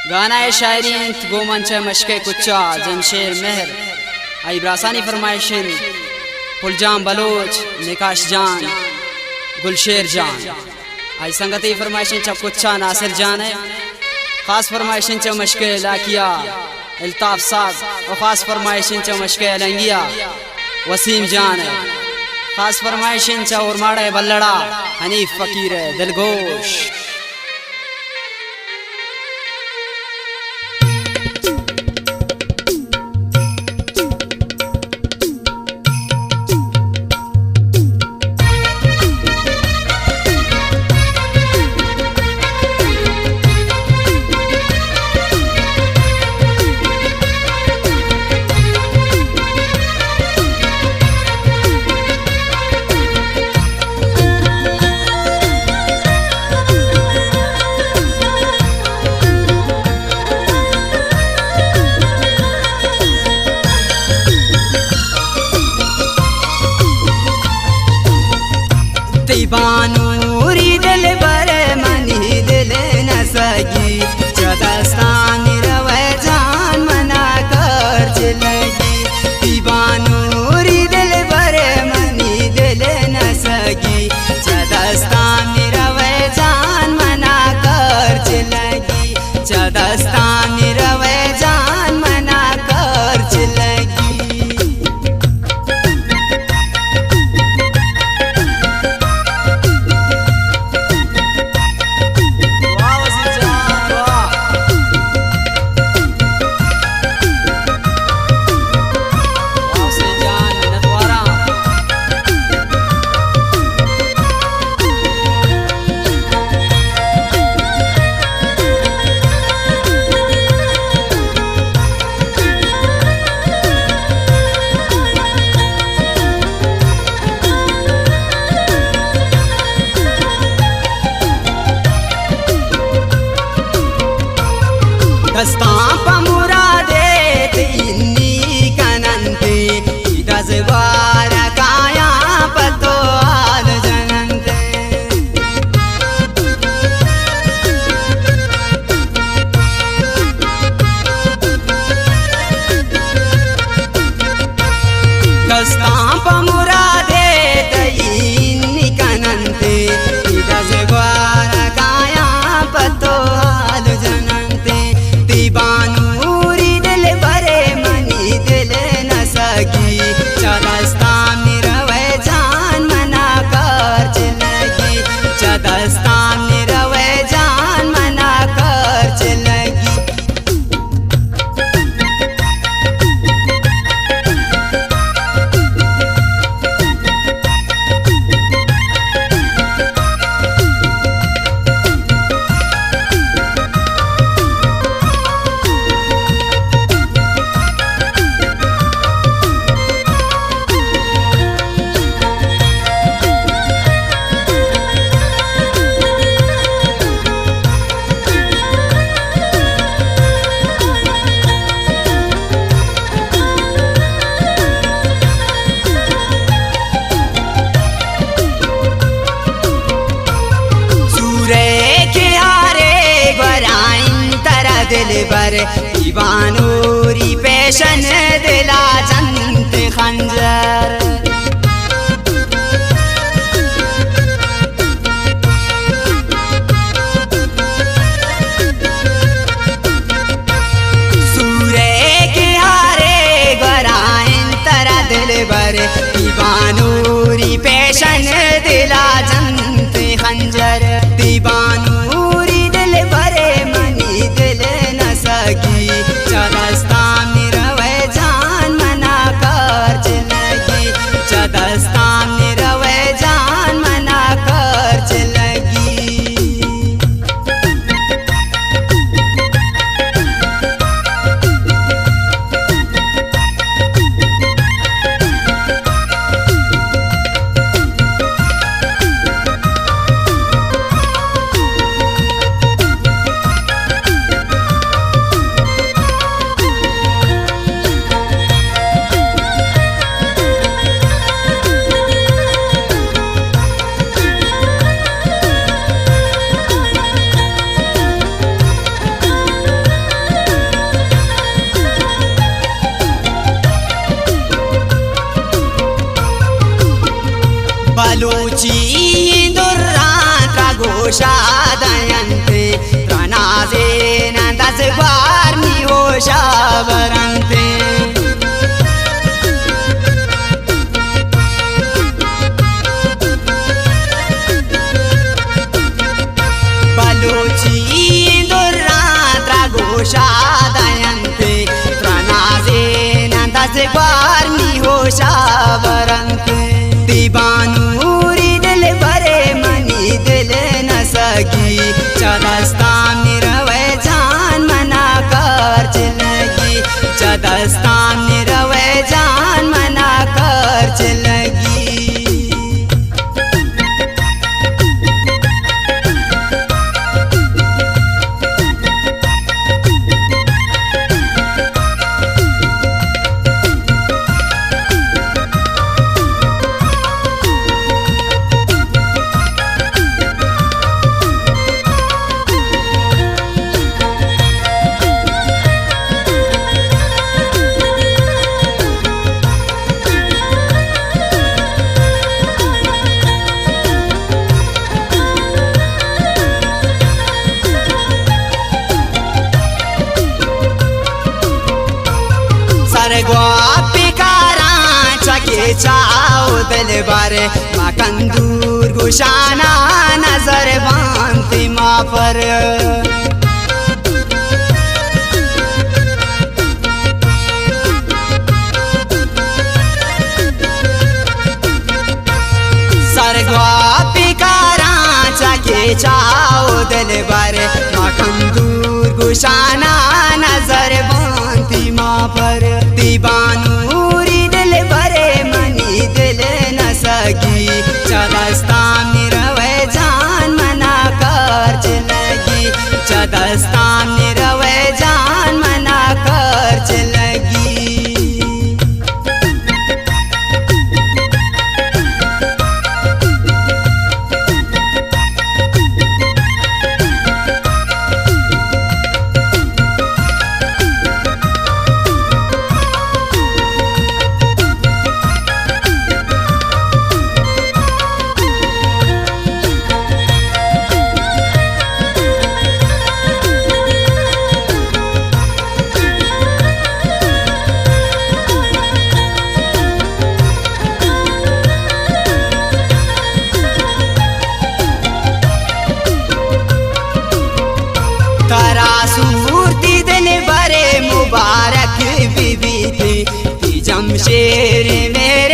गाना शायरी गोमंच मशके कुच्चा जमशेर मेहर आई ब्रासानी फरमाइशिन पुलजाम बलोच निकाश जान गुलशेर जान आई संगति फरमाइशिन च कुच्चा नासिर जान है खास फरमाइशिन च मशके लाकिया अल्ताफ साहब और खास फरमाइशिन च मशके अलंगिया वसीम जान है खास फरमाइशिन च उर्माड़े बल्लड़ा हनीफ फकीर है दिलगोश बानूरी दिल बर मनी दिल न सगी चदस्तान रवे जान मना कर चलगी बानूरी दिल बर मनी दिल न सगी चदस्तान रवे जान मना कर चलगी चदस्तान रवे जान मना कर चलगी दस्तां मुरादे इन्नी कनंते दजवार काया पतो आल जनंते दस्तां मुरादे इन्नी कनंते दजवार काया पतो आल जनंते बानूरी दिल बरे मनी दिल न सगी चदस्तान रवे जान मना कर चलगी चदस्तान रवे जान मना कर चलगी दिल बर बानूरी पेशन दिला जंत खंजर सूरे के हारे गराइन तरा दिल बर बानूरी पेशन दिला जंत खंजर दीवानूरी दिल बरे मनी दिल न सगी चदस्तान रवे जान मना कर चलगी गोशादयन्ते प्रणाजेन दशवार्नि होशावरन्ते बलूची दुर्रात्रा गोशादयन्ते प्रणाजेन दशवार्नि होशावरन्ते दीवानूरी दिल भरे मनी दिल न सकी चदस्तान निरवै जान मना कर चलगी चदस्तान निरवै जान मना कर चलगी गोपिकारा चके चाओ दिल बारे मकंदूर गुशाना नजर बांधती माँ पर सरगोपिकारा चके चाओ दिल बारे मकंदूर गुशाना नजर बांधती माँ पर दीवानूरी दिल भरे मनी दिल न सकी चदस्तान निरवै जान मना कर चलगी चदस्तान निरवै जान मना कर चलगी सूरती दिल भरे मुबारक बीबी थी जमशेर में